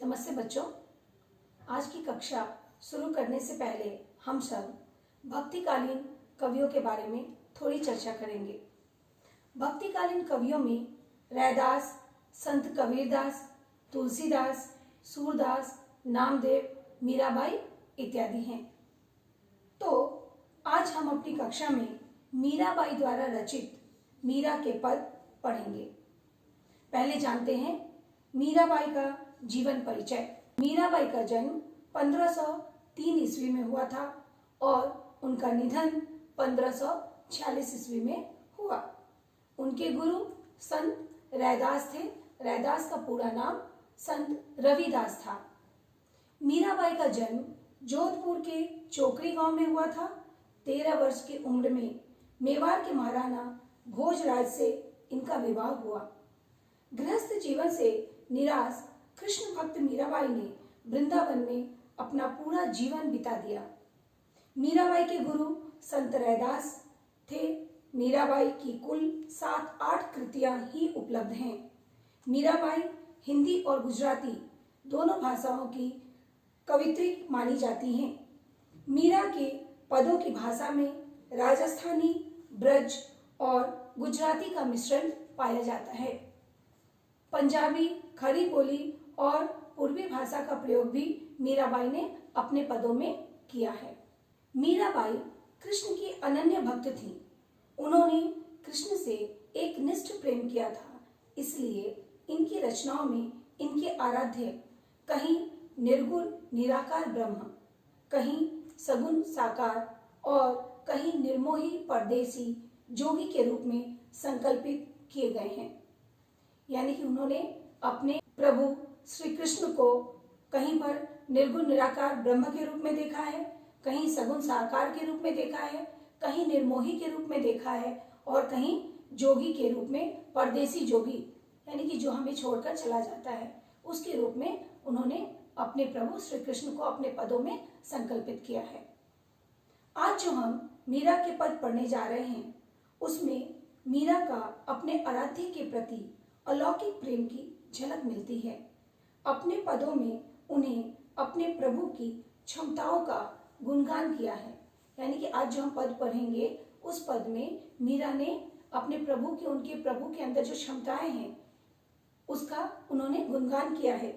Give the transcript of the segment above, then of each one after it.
नमस्ते बच्चों। आज की कक्षा शुरू करने से पहले हम सब भक्तिकालीन कवियों के बारे में थोड़ी चर्चा करेंगे। भक्तिकालीन कवियों में रैदास, संत कबीरदास, तुलसीदास, सूरदास, नामदेव, मीराबाई इत्यादि हैं। तो आज हम अपनी कक्षा में मीराबाई द्वारा रचित मीरा के पद पढ़ेंगे। पहले जानते हैं मीराबाई का जीवन परिचय। मीराबाई का जन्म 1503 ईस्वी में हुआ था और उनका निधन 1546 ईस्वी में हुआ। उनके गुरु संत रैदास थे। रैदास का पूरा नाम संत रविदास था। मीराबाई का जन्म जोधपुर के चोकरी गांव में हुआ था। 13 वर्ष की उम्र में मेवाड़ के महाराणा भोजराज से इनका विवाह हुआ। गृहस्थ जीवन से निराश कृष्ण भक्त मीराबाई ने वृंदावन में अपना पूरा जीवन बिता दिया। मीराबाई के गुरु संत रैदास थे। मीराबाई की कुल 7-8 कृतियां ही उपलब्ध हैं। मीराबाई हिंदी और गुजराती दोनों भाषाओं की कवित्री मानी जाती हैं। मीरा के पदों की भाषा में राजस्थानी, ब्रज और गुजराती का मिश्रण पाया जाता है। पंजाबी, खड़ी बोली और पूर्वी भाषा का प्रयोग भी मीराबाई ने अपने पदों में किया है। मीराबाई कृष्ण की अनन्य भक्त थी। उन्होंने कृष्ण से एक निष्ठ प्रेम किया था, इसलिए इनकी रचनाओं में इनके आराध्य कहीं निर्गुण निराकार ब्रह्म, कहीं सगुण साकार और कहीं निर्मोही परदेसी जोगी के रूप में संकल्पित किए गए हैं। यानी कि उन्होंने अपने प्रभु श्री कृष्ण को कहीं पर निर्गुण निराकार ब्रह्म के रूप में देखा है, कहीं सगुण साकार के रूप में देखा है, कहीं निर्मोही के रूप में देखा है और कहीं जोगी के रूप में, परदेसी जोगी यानी कि जो हमें छोड़कर चला जाता है, उसके रूप में उन्होंने अपने प्रभु श्री कृष्ण को अपने पदों में संकल्पित किया है। आज जो हम मीरा के पद पढ़ने जा रहे हैं उसमें मीरा का अपने आराध्य के प्रति अलौकिक प्रेम की झलक मिलती है। अपने पदों में उन्हें अपने प्रभु की क्षमताओं का गुणगान किया है। यानी कि आज जो हम पद पढ़ेंगे उस पद में मीरा ने अपने प्रभु के, उनके प्रभु के अंदर जो क्षमताएं हैं उसका उन्होंने गुणगान किया है।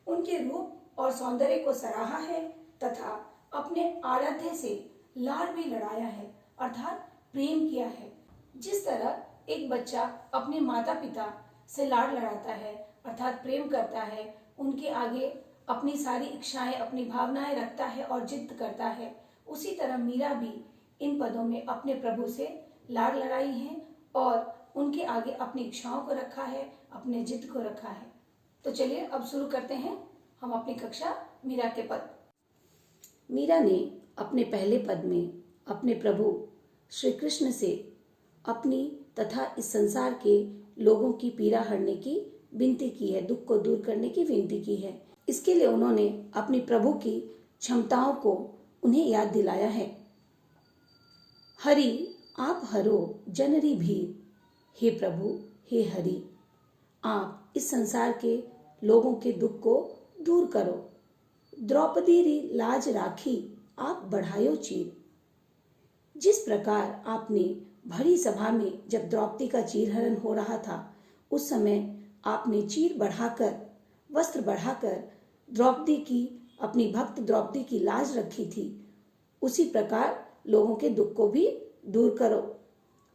उनके रूप और सौंदर्य को सराहा है तथा अपने आराध्य से लाड़ भी लड़ाया है, अर्थात प्रेम किया है। जिस तरह एक बच्चा अपने माता पिता से लाड़ लड़ाता है अर्थात प्रेम करता है, उनके आगे अपनी सारी इच्छाएं, अपनी भावनाएं रखता है और जिद करता है, उसी तरह मीरा भी इन पदों में अपने प्रभु से लाड़ लड़ाई है और उनके आगे अपनी इच्छाओं को रखा है, अपने जिद को रखा है। तो चलिए अब शुरू करते हैं हम अपनी कक्षा मीरा के पद। मीरा ने अपने पहले पद में अपने प्रभु श्री कृष्ण से अपनी तथा इस संसार के लोगों की पीड़ा हरने की विनती की है, दुख को दूर करने की विनती की है। इसके लिए उन्होंने अपनी प्रभु की क्षमताओं को उन्हें याद दिलाया है। हरि आप हरो जनरी भीर, हे प्रभु हे हरि, आप इस संसार के लोगों के दुख को दूर करो। द्रौपदी री लाज राखी, आप बढ़ायो चीर। जिस प्रकार आपने भरी सभा में जब द्रौपदी का चीरहरण हो रहा था उस समय आपने चीर बढ़ाकर, वस्त्र बढ़ाकर द्रौपदी की, अपनी भक्त द्रौपदी की लाज रखी थी, उसी प्रकार लोगों के दुख को भी दूर करो।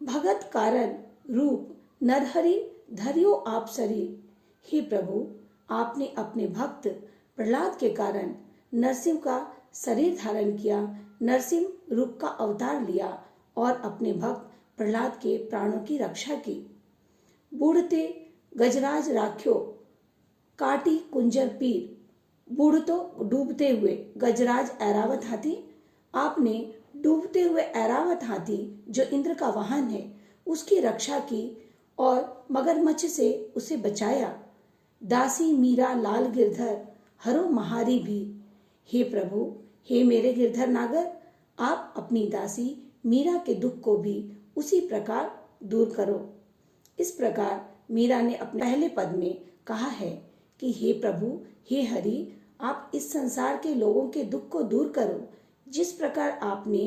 भगत कारण रूप नरहरि धरियो आप शरीर, हे प्रभु आपने अपने भक्त प्रहलाद के कारण नरसिंह का शरीर धारण किया, नरसिंह रूप का अवतार लिया और अपने भक्त प्रहलाद के प्राणों की रक्षा की। बूढ़ते गजराज राख्यो काटी कुंजर पीर, बूढ़ तो डूबते हुए गजराज ऐरावत हाथी, आपने डूबते हुए ऐरावत हाथी जो इंद्र का वाहन है उसकी रक्षा की और मगरमच्छ से उसे बचाया। दासी मीरा लाल गिरधर हरो महारी भी, हे प्रभु हे मेरे गिरधर नागर, आप अपनी दासी मीरा के दुख को भी उसी प्रकार दूर करो। इस प्रकार मीरा ने अपने पहले पद में कहा है कि हे प्रभु हे हरि, आप इस संसार के लोगों के दुख को दूर करो। जिस प्रकार आपने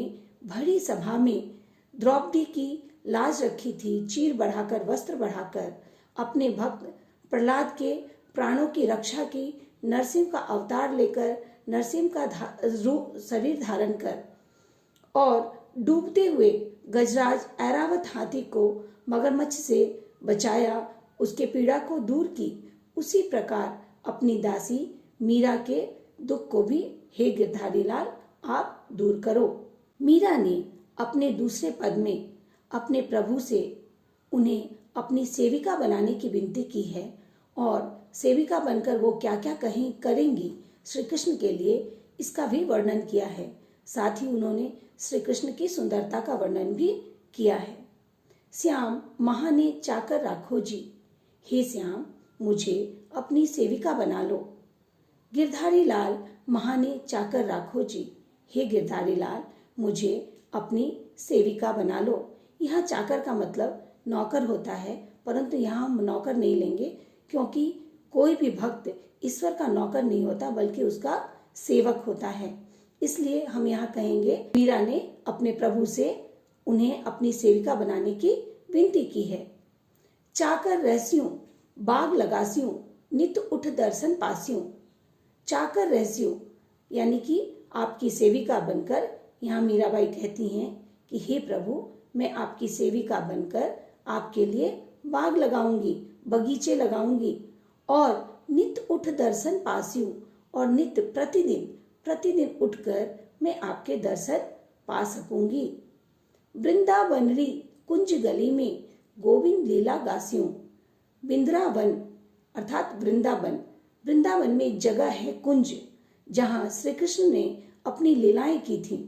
भरी सभा में द्रौपदी की लाज रखी थी, चीर बढ़ाकर, वस्त्र बढ़ाकर, अपने भक्त प्रहलाद के प्राणों की रक्षा की, नरसिंह का अवतार लेकर, नरसिंह का शरीर धारण कर, और डूबते हुए गजराज ऐरावत हाथी को मगरमच्छ से बचाया, उसके पीड़ा को दूर की, उसी प्रकार अपनी दासी मीरा के दुख को भी हे गिरधारी लाल आप दूर करो। मीरा ने अपने दूसरे पद में अपने प्रभु से उन्हें अपनी सेविका बनाने की विनती की है, और सेविका बनकर वो क्या क्या करेंगी श्री कृष्ण के लिए, इसका भी वर्णन किया है। साथ ही उन्होंने श्री कृष्ण की सुंदरता का वर्णन भी किया है। श्याम महाने चाकर राखो जी, हे श्याम मुझे अपनी सेविका बना लो। गिरधारी लाल महाने चाकर राखो जी, हे गिरधारी लाल मुझे अपनी सेविका बना लो। यहाँ चाकर का मतलब नौकर होता है, परंतु यहाँ हम नौकर नहीं लेंगे, क्योंकि कोई भी भक्त ईश्वर का नौकर नहीं होता बल्कि उसका सेवक होता है। इसलिए हम यहाँ कहेंगे मीरा ने अपने प्रभु से उन्हें अपनी सेविका बनाने की विनती की है। चाकर रहस्यूं बाग लगास्यूं, नित उठ दर्शन पास्यूं। चाकर रहस्यूं यानी कि आपकी सेविका बनकर, यहाँ मीराबाई कहती हैं कि हे प्रभु, मैं आपकी सेविका बनकर आपके लिए बाग लगाऊंगी, बगीचे लगाऊंगी, और नित उठ दर्शन पास्यूं, और नित्य प्रतिदिन उठकर मैं आपके दर्शन पा सकूंगी। वृंदावनरी कुंज गली में गोविंद लीला गास्यूं। बिंद्रावन अर्थात वृंदावन में एक जगह है कुंज, जहाँ श्री कृष्ण ने अपनी लीलाएं की थी।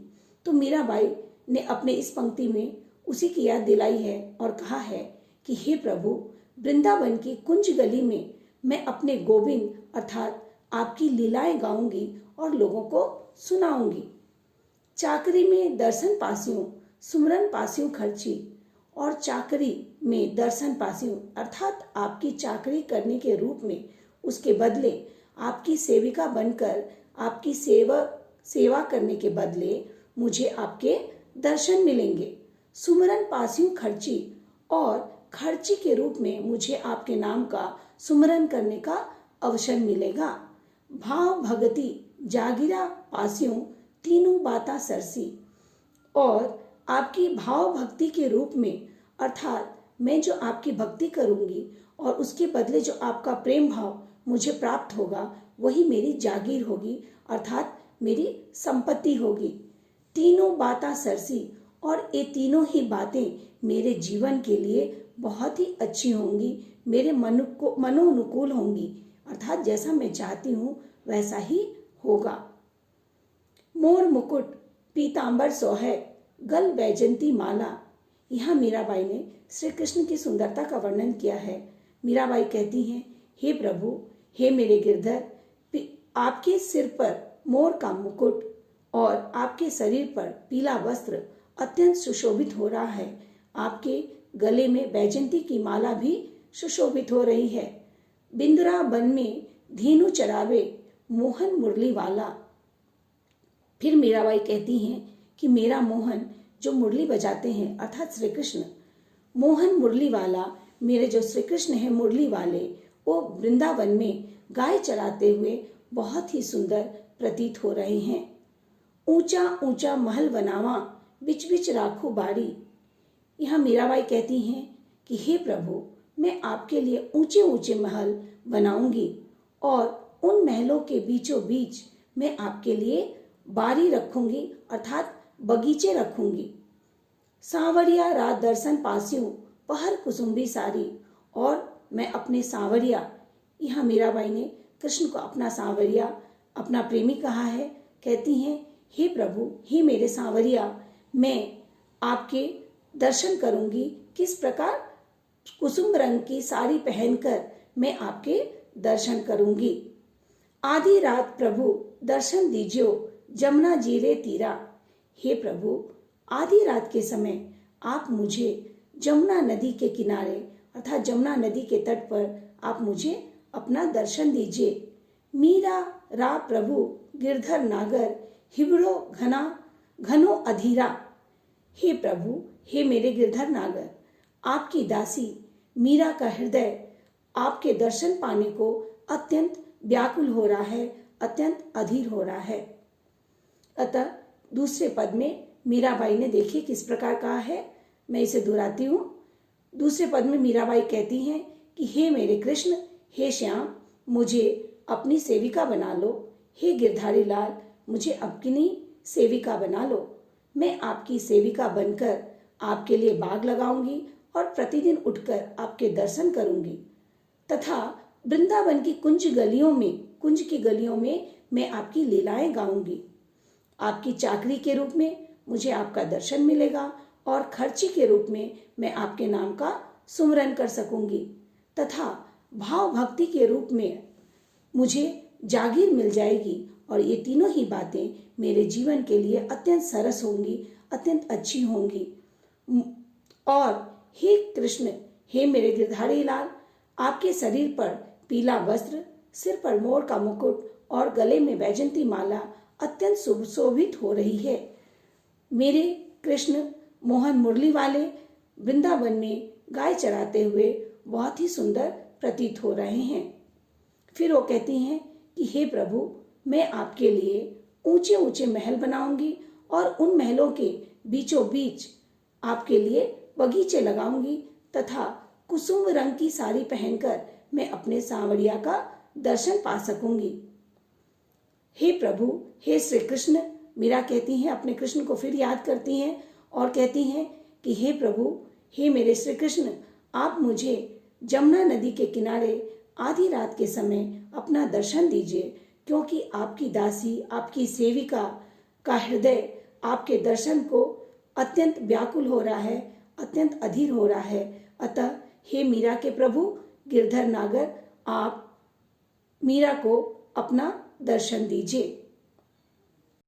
तो मीराबाई ने अपने इस पंक्ति में उसी की याद दिलाई है और कहा है कि हे प्रभु, वृंदावन की कुंज गली में मैं अपने गोविंद अर्थात आपकी लीलाएं गाऊंगी और लोगों को सुनाऊंगी। चाकरी में दर्शन पास्यूं, सुमरन पास्यूं खर्ची। और चाकरी में दर्शन पास्यूं अर्थात आपकी चाकरी करने के रूप में, उसके बदले आपकी सेविका बनकर आपकी सेवा करने के बदले मुझे आपके दर्शन मिलेंगे। सुमरन पास्यूं खर्ची, और खर्ची के रूप में मुझे आपके नाम का सुमरन करने का अवसर मिलेगा। भाव भगति जागिरा पास्यूं, तीनों बाता सरसी। और आपकी भाव भक्ति के रूप में अर्थात मैं जो आपकी भक्ति करूंगी और उसके बदले जो आपका प्रेम भाव मुझे प्राप्त होगा, वही मेरी जागीर होगी अर्थात मेरी संपत्ति होगी। तीनों बाता सरसी, और ये तीनों ही बातें मेरे जीवन के लिए बहुत ही अच्छी होंगी, मेरे मनोनुकूल होंगी, अर्थात जैसा मैं चाहती हूँ वैसा ही होगा। मोर मुकुट पीतांबर सोहे, गल वैजंती माला। यहाँ मीराबाई ने श्री कृष्ण की सुंदरता का वर्णन किया है। मीराबाई कहती हैं, हे प्रभु, हे मेरे गिरधर, आपके सिर पर मोर का मुकुट और आपके शरीर पर पीला वस्त्र अत्यंत सुशोभित हो रहा है। आपके गले में वैजंती की माला भी सुशोभित हो रही है। बिंद्रा वन में धीनु चरावे, मोहन मुरली वाला। फिर मीराबाई कहती हैं कि मेरा मोहन जो मुरली बजाते हैं अर्थात श्री कृष्ण, मोहन मुरली वाला, मेरे जो श्री कृष्ण है मुरली वाले, वो वृंदावन में गाय चराते हुए बहुत ही सुंदर प्रतीत हो रहे हैं। ऊंचा ऊंचा महल बनावा, बिच बिच राखू बाड़ी। यहाँ मीराबाई कहती हैं कि हे प्रभु, मैं आपके लिए ऊंचे ऊंचे महल बनाऊंगी और उन महलों के बीचों बीच मैं आपके लिए बारी रखूंगी अर्थात बगीचे रखूंगी। सांवरिया रात दर्शन पास्यूं, पहर कुसुम्बी सारी। और मैं अपने सांवरिया, यहाँ मीराबाई ने कृष्ण को अपना सांवरिया, अपना प्रेमी कहा है। कहती हैं, हे प्रभु, हे मेरे सांवरिया, मैं आपके दर्शन करूंगी। किस प्रकार? कुसुम रंग की साड़ी पहनकर मैं आपके दर्शन करूंगी। आधी रात प्रभु दर्शन दीजियो, जमुना जीरे तीरा। हे प्रभु, आधी रात के समय आप मुझे जमुना नदी के किनारे अर्थात जमुना नदी के तट पर आप मुझे अपना दर्शन दीजिए। मीरा रा प्रभु गिरधर नागर हिबड़ो घना घनो अधीरा। हे प्रभु, हे मेरे गिरधर नागर, आपकी दासी मीरा का हृदय आपके दर्शन पाने को अत्यंत व्याकुल हो रहा है, अत्यंत अधीर हो रहा है। अतः दूसरे पद में मीराबाई ने देखिए किस प्रकार कहा है, मैं इसे दोहराती हूं। दूसरे पद में मीराबाई कहती हैं कि हे मेरे कृष्ण, हे श्याम, मुझे अपनी सेविका बना लो। हे गिरधारी लाल, मुझे अपनी सेविका बना लो। मैं आपकी सेविका बनकर आपके लिए बाग लगाऊंगी और प्रतिदिन उठकर आपके दर्शन करूंगी तथा वृंदावन की कुंज की गलियों में मैं आपकी लीलाएं गाऊंगी। आपकी चाकरी के रूप में मुझे आपका दर्शन मिलेगा और खर्ची के रूप में मैं आपके नाम का सुमरन कर सकूंगी तथा भाव भक्ति के रूप में मुझे जागीर मिल जाएगी और ये तीनों ही बातें मेरे जीवन के लिए अत्यंत सरस होंगी, अत्यंत अच्छी होंगी। और हे कृष्ण, हे मेरे गिरधारी लाल, आपके शरीर पर पीला वस्त्र, सिर पर मोर का मुकुट और गले में वैजंती माला अत्यंत सुशोभित हो रही है। मेरे कृष्ण मोहन मुरली वाले वृंदावन में गाय चराते हुए बहुत ही सुंदर प्रतीत हो रहे हैं। फिर वो कहती हैं कि हे प्रभु, मैं आपके लिए ऊंचे ऊंचे महल बनाऊंगी और उन महलों के बीचों बीच आपके लिए बगीचे लगाऊंगी तथा कुसुम रंग की साड़ी पहनकर मैं अपने सांवरिया का दर्शन पा सकूंगी। हे प्रभु, हे श्री कृष्ण, मीरा कहती हैं, अपने कृष्ण को फिर याद करती हैं और कहती हैं कि हे प्रभु, हे मेरे श्री कृष्ण, आप मुझे जमुना नदी के किनारे आधी रात के समय अपना दर्शन दीजिए, क्योंकि आपकी दासी, आपकी सेविका का हृदय आपके दर्शन को अत्यंत व्याकुल हो रहा है, अत्यंत अधीर हो रहा है। अतः हे मीरा के प्रभु गिरधर नागर, आप मीरा को अपना दर्शन दीजिए।